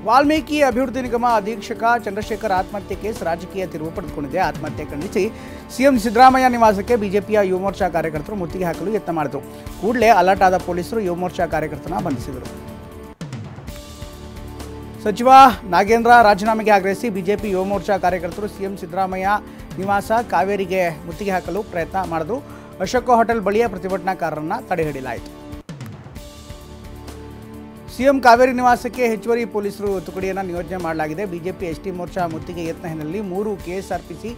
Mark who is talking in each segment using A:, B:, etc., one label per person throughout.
A: ವಾಲ್ಮೀಕಿ ಅಭಿವೃದ್ಧಿ ನಿಗಮ ಅಧೀಕ್ಷಕ ಚಂದ್ರಶೇಖರ್ ಆತ್ಮಹತ್ಯೆ ಕೇಸ್ ರಾಜಕೀಯ ತಿರುವು ಪಡೆದುಕೊಂಡಿದೆ. ಆತ್ಮಹತ್ಯೆ ಖಂಡಿಸಿ ಸಿಎಂ ಸಿದ್ದರಾಮಯ್ಯ ನಿವಾಸಕ್ಕೆ ಬಿಜೆಪಿಯ ಯುವ ಮೋರ್ಚಾ ಕಾರ್ಯಕರ್ತರು ಮುತ್ತಿಗೆ ಹಾಕಲು ಯತ್ನ ಮಾಡಿದರು. ಕೂಡಲೇ ಅಲರ್ಟ್ ಆದ ಪೊಲೀಸರು ಯುವ ಮೋರ್ಚಾ ಕಾರ್ಯಕರ್ತನ ಬಂಧಿಸಿದರು. ಸಚಿವ ನಾಗೇಂದ್ರ ರಾಜೀನಾಮೆಗೆ ಆಗ್ರಹಿಸಿ ಬಿಜೆಪಿ ಯುವ ಮೋರ್ಚಾ ಕಾರ್ಯಕರ್ತರು ಸಿಎಂ ಸಿದ್ದರಾಮಯ್ಯ ನಿವಾಸ ಕಾವೇರಿಗೆ ಮುತ್ತಿಗೆ ಹಾಕಲು ಪ್ರಯತ್ನ ಮಾಡಿದರು. ಅಶೋಕ ಹೋಟೆಲ್ ಬಳಿಯ ಪ್ರತಿಭಟನಾಕಾರರನ್ನು ತಡೆಹಿಡಿಯಲಾಯಿತು. ಸಿಎಂ ಕಾವೇರಿ ನಿವಾಸಕ್ಕೆ ಹೆಚ್ಚುವರಿ ಪೊಲೀಸರು ತುಕಡಿಯನ್ನು ನಿಯೋಜನೆ ಮಾಡಲಾಗಿದೆ. ಬಿಜೆಪಿ ಎಸ್ಟಿ ಮೋರ್ಚಾ ಮುತ್ತಿಗೆ ಯತ್ನ ಹಿನ್ನೆಲೆಯಲ್ಲಿ 3 ಕೆಎಸ್ಆರ್ಪಿಸಿ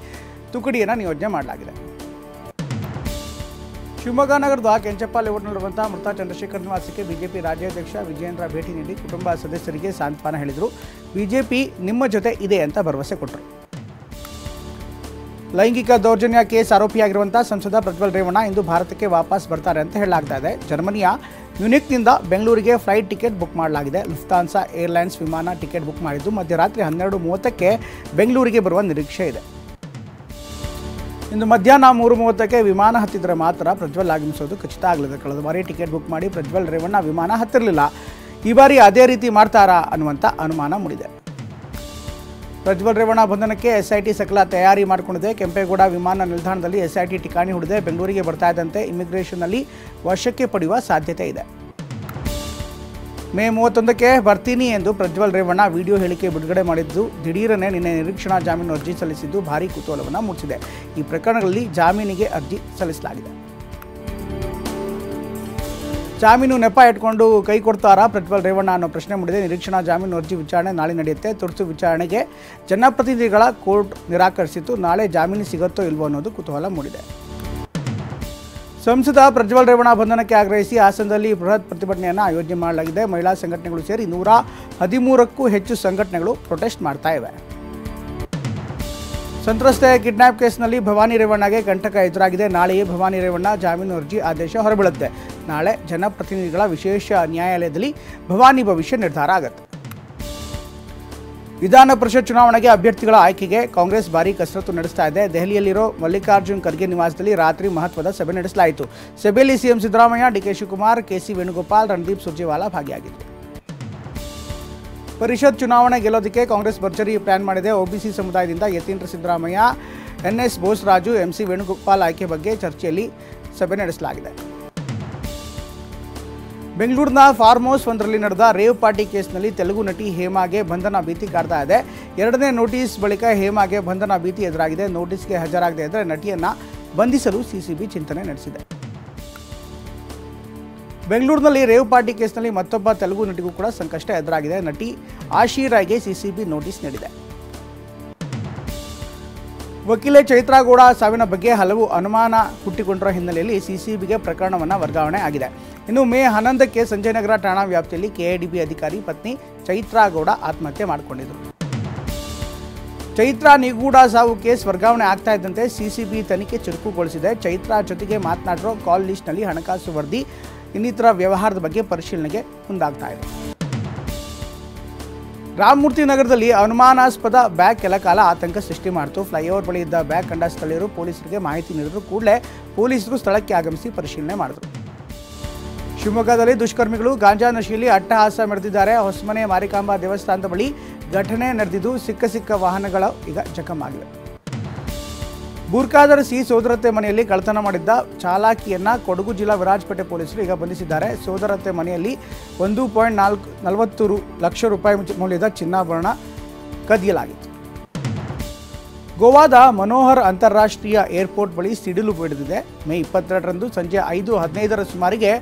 A: ತುಕಡಿಯನ್ನು ನಿಯೋಜನೆ ಮಾಡಲಾಗಿದೆ. ಶಿವಮೊಗ್ಗ ನಗರದ ಕೆಂಚಪ್ಪ ಲೇಔಟ್ನಲ್ಲಿರುವಂತಹ ಮೃತ ಚಂದ್ರಶೇಖರ್ ನಿವಾಸಕ್ಕೆ ಬಿಜೆಪಿ ರಾಜ್ಯಾಧ್ಯಕ್ಷ ವಿಜಯೇಂದ್ರ ಭೇಟಿ ನೀಡಿ ಕುಟುಂಬ ಸದಸ್ಯರಿಗೆ ಸಾಂತ್ವನ ಹೇಳಿದರು. ಬಿಜೆಪಿ ನಿಮ್ಮ ಜೊತೆ ಇದೆ ಅಂತ ಭರವಸೆ ಕೊಟ್ಟರು. ಲೈಂಗಿಕ ದೌರ್ಜನ್ಯ ಕೇಸ್ ಆರೋಪಿಯಾಗಿರುವಂತಹ ಸಂಸದ ಪ್ರಜ್ವಲ್ ರೇವಣ್ಣ ಇಂದು ಭಾರತಕ್ಕೆ ವಾಪಸ್ ಬರ್ತಾರೆ ಅಂತ ಹೇಳಲಾಗ್ತಾ ಇದೆ. ಜರ್ಮನಿಯ ಮ್ಯೂನಿಕ್ನಿಂದ ಬೆಂಗಳೂರಿಗೆ ಫ್ಲೈಟ್ ಟಿಕೆಟ್ ಬುಕ್ ಮಾಡಲಾಗಿದೆ. ಲುಫ್ತಾನ್ಸಾ ಏರ್ಲೈನ್ಸ್ ವಿಮಾನ ಟಿಕೆಟ್ ಬುಕ್ ಮಾಡಿದ್ದು ಮಧ್ಯರಾತ್ರಿ 12:30ಕ್ಕೆ ಬೆಂಗಳೂರಿಗೆ ಬರುವ ನಿರೀಕ್ಷೆ ಇದೆ. ಇಂದು ಮಧ್ಯಾಹ್ನ 3:30ಕ್ಕೆ ವಿಮಾನ ಹತ್ತಿದರೆ ಮಾತ್ರ ಪ್ರಜ್ವಲ್ ಆಗಮಿಸೋದು ಖಚಿತ ಆಗಲಿದೆ. ಕಳೆದ ಬಾರಿ ಟಿಕೆಟ್ ಬುಕ್ ಮಾಡಿ ಪ್ರಜ್ವಲ್ ರೇವಣ್ಣ ವಿಮಾನ ಹತ್ತಿರಲಿಲ್ಲ. ಈ ಬಾರಿ ಅದೇ ರೀತಿ ಮಾಡ್ತಾರಾ ಅನ್ನುವಂಥ ಅನುಮಾನ ಮೂಡಿದೆ. ಪ್ರಜ್ವಲ್ ರೇವಣ್ಣ ಬಂಧನಕ್ಕೆ ಎಸ್ಐಟಿ ಸಕಲ ತಯಾರಿ ಮಾಡಿಕೊಂಡಿದೆ. ಕೆಂಪೇಗೌಡ ವಿಮಾನ ನಿಲ್ದಾಣದಲ್ಲಿ ಎಸ್ಐಟಿ ಠಿಕಾಣಿ ಹೂಡಿದೆ. ಬೆಂಗಳೂರಿಗೆ ಬರ್ತಾ ಇದ್ದಂತೆ ಇಮಿಗ್ರೇಷನ್ನಲ್ಲಿ ವಶಕ್ಕೆ ಪಡೆಯುವ ಸಾಧ್ಯತೆ ಇದೆ. ಮೇ 31ಕ್ಕೆ ಬರ್ತೀನಿ ಎಂದು ಪ್ರಜ್ವಲ್ ರೇವಣ್ಣ ವಿಡಿಯೋ ಹೇಳಿಕೆ ಬಿಡುಗಡೆ ಮಾಡಿದ್ದು ದಿಢೀರನೆ ನಿನ್ನೆ ನಿರೀಕ್ಷಣಾ ಜಾಮೀನು ಅರ್ಜಿ ಸಲ್ಲಿಸಿದ್ದು ಭಾರೀ ಕುತೂಹಲವನ್ನು ಮೂಡಿಸಿದೆ. ಈ ಪ್ರಕರಣಗಳಲ್ಲಿ ಜಾಮೀನಿಗೆ ಅರ್ಜಿ ಸಲ್ಲಿಸಲಾಗಿದೆ. ಜಾಮೀನು ನೆಪ ಇಟ್ಕೊಂಡು ಕೈ ಕೊಡ್ತಾರಾ ಪ್ರಜ್ವಲ್ ರೇವಣ್ಣ ಅನ್ನೋ ಪ್ರಶ್ನೆ ಮೂಡಿದೆ. ನಿರೀಕ್ಷಣಾ ಜಾಮೀನು ಅರ್ಜಿ ವಿಚಾರಣೆ ನಾಳೆ ನಡೆಯುತ್ತೆ. ತುರ್ತು ವಿಚಾರಣೆಗೆ ಜನಪ್ರತಿನಿಧಿಗಳ ಕೋರ್ಟ್ ನಿರಾಕರಿಸಿತ್ತು. ನಾಳೆ ಜಾಮೀನು ಸಿಗುತ್ತೋ ಇಲ್ವೋ ಅನ್ನೋದು ಕುತೂಹಲ ಮೂಡಿದೆ. ಸಂಸದ ಪ್ರಜ್ವಲ್ ರೇವಣ್ಣ ಬಂಧನಕ್ಕೆ ಆಗ್ರಹಿಸಿ ಹಾಸನದಲ್ಲಿ ಬೃಹತ್ ಪ್ರತಿಭಟನೆಯನ್ನು ಆಯೋಜನೆ ಮಾಡಲಾಗಿದೆ. ಮಹಿಳಾ ಸಂಘಟನೆಗಳು ಸೇರಿ 113ಕ್ಕೂ ಹೆಚ್ಚು ಸಂಘಟನೆಗಳು ಪ್ರೊಟೆಸ್ಟ್ ಮಾಡ್ತಾ ಇವೆ. ಸಂತ್ರಸ್ತೆ ಕಿಡ್ನಾಪ್ ಕೇಸ್ನಲ್ಲಿ ಭವಾನಿ ರೇವಣ್ಣಗೆ ಕಂಟಕ ಎದುರಾಗಿದೆ. ನಾಳೆಯೇ ಭವಾನಿ ರೇವಣ್ಣ ಜಾಮೀನು ಅರ್ಜಿ ಆದೇಶ ಹೊರಬೀಳುತ್ತೆ. ನಾಳೆ ಜನಪ್ರತಿನಿಧಿಗಳ ವಿಶೇಷ ನ್ಯಾಯಾಲಯದಲ್ಲಿ ಭವಾನಿ ಭವಿಷ್ಯ ನಿರ್ಧಾರ ಆಗುತ್ತೆ. ವಿಧಾನ ಪರಿಷತ್ ಚುನಾವಣೆಗೆ ಅಭ್ಯರ್ಥಿಗಳ ಆಯ್ಕೆಗೆ ಕಾಂಗ್ರೆಸ್ ಭಾರೀ ಕಸರತ್ತು ನಡೆಸ್ತಾ ಇದೆ. ದೆಹಲಿಯಲ್ಲಿರೋ ಮಲ್ಲಿಕಾರ್ಜುನ್ ಖರ್ಗೆ ನಿವಾಸದಲ್ಲಿ ರಾತ್ರಿ ಮಹತ್ವದ ಸಭೆ ನಡೆಸಲಾಯಿತು. ಸಭೆಯಲ್ಲಿ CM Siddaramaiah, DK Shivakumar, KC Venugopal, Randeep Surjewala ಭಾಗಿಯಾಗಿದ್ದರು. ಪರಿಷತ್ ಚುನಾವಣೆ ಗೆಲ್ಲೋದಕ್ಕೆ ಕಾಂಗ್ರೆಸ್ ಭರ್ಜರಿ ಪ್ಲಾನ್ ಮಾಡಿದೆ. ಒಬಿಸಿ ಸಮುದಾಯದಿಂದ ಯತೀಂದ್ರ ಸಿದ್ದರಾಮಯ್ಯ, ಎನ್ಎಸ್ ಬೋಸರಾಜು, ಎಂಸಿ ವೇಣುಗೋಪಾಲ್ ಆಯ್ಕೆ ಬಗ್ಗೆ ಚರ್ಚೆಯಲ್ಲಿ ಸಭೆ ನಡೆಸಲಾಗಿದೆ. ಬೆಂಗಳೂರಿನ ಫಾರ್ಮ್ ಹೌಸ್ ಒಂದರಲ್ಲಿ ನಡೆದ ರೇವ್ ಪಾರ್ಟಿ ಕೇಸ್ನಲ್ಲಿ ತೆಲುಗು ನಟಿ ಹೇಮಾಗೆ ಬಂಧನ ಭೀತಿ ಕಾಡ್ತಾ ಇದೆ. 2ನೇ ನೋಟಿಸ್ ಬಳಿಕ ಹೇಮಾಗೆ ಬಂಧನ ಭೀತಿ ಎದುರಾಗಿದೆ. ನೋಟಿಸ್ಗೆ ಹಾಜರಾಗದೇ ಇದ್ದರೆ ನಟಿಯನ್ನು ಬಂಧಿಸಲು ಸಿಸಿಬಿ ಚಿಂತನೆ ನಡೆಸಿದೆ. ಬೆಂಗಳೂರಿನಲ್ಲಿ ರೇವ್ ಪಾರ್ಟಿ ಕೇಸ್ನಲ್ಲಿ ಮತ್ತೊಬ್ಬ ತೆಲುಗು ನಟಿಗೂ ಕೂಡ ಸಂಕಷ್ಟ ಎದುರಾಗಿದೆ. ನಟಿ ಆಶಿ ರಾಯ್ಗೆ ಸಿಸಿಬಿ ನೋಟಿಸ್ ನೀಡಿದೆ. ವಕೀಲೆ ಚೈತ್ರಾ ಗೌಡ ಸಾವಿನ ಬಗ್ಗೆ ಹಲವು ಅನುಮಾನ ಹುಟ್ಟಿಕೊಂಡಿರುವ ಹಿನ್ನೆಲೆಯಲ್ಲಿ ಸಿಸಿಬಿಗೆ ಪ್ರಕರಣವನ್ನು ವರ್ಗಾವಣೆ ಆಗಿದೆ. ಇನ್ನು ಮೇ 11ಕ್ಕೆ ಸಂಜಯನಗರ ಠಾಣಾ ವ್ಯಾಪ್ತಿಯಲ್ಲಿ ಕೆಐಡಿಬಿ ಅಧಿಕಾರಿ ಪತ್ನಿ ಚೈತ್ರಾ ಗೌಡ ಆತ್ಮಹತ್ಯೆ ಮಾಡಿಕೊಂಡಿದ್ದರು. ಚೈತ್ರಾ ನಿಗೂಢ ಸಾವು ಕೇಸ್ ವರ್ಗಾವಣೆ ಆಗ್ತಾ ಇದ್ದಂತೆ ಸಿಸಿಬಿ ತನಿಖೆ ಚುರುಕುಗೊಳಿಸಿದೆ. ಚೈತ್ರಾ ಜೊತೆಗೆ ಮಾತನಾಡಿರೋ ಕಾಲ್ ಲಿಸ್ಟ್ನಲ್ಲಿ ಹಣಕಾಸು ವರದಿ ಇನ್ನಿತರ ವ್ಯವಹಾರದ ಬಗ್ಗೆ ಪರಿಶೀಲನೆಗೆ ಮುಂದಾಗ್ತಾ ಇದೆ. ರಾಮಮೂರ್ತಿ ನಗರದಲ್ಲಿ ಅನುಮಾನಾಸ್ಪದ ಬ್ಯಾಗ್ ಕೆಲ ಕಾಲ ಆತಂಕ ಸೃಷ್ಟಿ ಮಾಡಿತು. ಫ್ಲೈಓವರ್ ಬಳಿ ಇದ್ದ ಬ್ಯಾಗ್ ಕಂಡ ಸ್ಥಳೀಯರು ಪೊಲೀಸರಿಗೆ ಮಾಹಿತಿ ನೀಡಿದರು. ಕೂಡಲೇ ಪೊಲೀಸರು ಸ್ಥಳಕ್ಕೆ ಆಗಮಿಸಿ ಪರಿಶೀಲನೆ ಮಾಡಿದರು. ಶಿವಮೊಗ್ಗದಲ್ಲಿ ದುಷ್ಕರ್ಮಿಗಳು ಗಾಂಜಾ ನಶೆಯಲ್ಲಿ ಅಟ್ಟಹಾಸ ಮೆರೆದಿದ್ದಾರೆ. ಹೊಸಮನೆ ಮಾರಿಕಾಂಬಾ ದೇವಸ್ಥಾನದ ಬಳಿ ಘಟನೆ ನಡೆದಿದ್ದು ಸಿಕ್ಕ ವಾಹನಗಳು ಈಗ ಜಖಮಾಗಿವೆ. ಬೂರ್ಕಾದರಸಿ ಸೋದರತ್ತೆ ಮನೆಯಲ್ಲಿ ಕಳ್ಳತನ ಮಾಡಿದ್ದ ಚಾಲಾಕಿಯನ್ನ ಕೊಡಗು ಜಿಲ್ಲಾ ವಿರಾಜಪೇಟೆ ಪೊಲೀಸರು ಈಗ ಬಂಧಿಸಿದ್ದಾರೆ. ಸೋದರತ್ತೆ ಮನೆಯಲ್ಲಿ 1.40 ಲಕ್ಷ ರೂಪಾಯಿ ಮೌಲ್ಯದ ಚಿನ್ನಾಭರಣ ಕದಿಯಲಾಗಿತ್ತು. ಗೋವಾದ ಮನೋಹರ್ ಅಂತಾರಾಷ್ಟ್ರೀಯ ಏರ್ಪೋರ್ಟ್ ಬಳಿ ಸಿಡಿಲು ಬಡಿದಿದೆ. ಮೇ 22ರಂದು ಸಂಜೆ 5:15ರ ಸುಮಾರಿಗೆ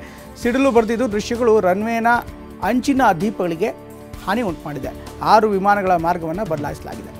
A: ಸಿಡಿಲು ಬಡಿದಿದ್ದು ದೃಶ್ಯಗಳು ರನ್ವೇನ ಅಂಚಿನ ದೀಪಗಳಿಗೆ ಹಾನಿ ಉಂಟು ಮಾಡಿದೆ. 6 ವಿಮಾನಗಳ ಮಾರ್ಗವನ್ನು ಬದಲಾಯಿಸಲಾಗಿದೆ.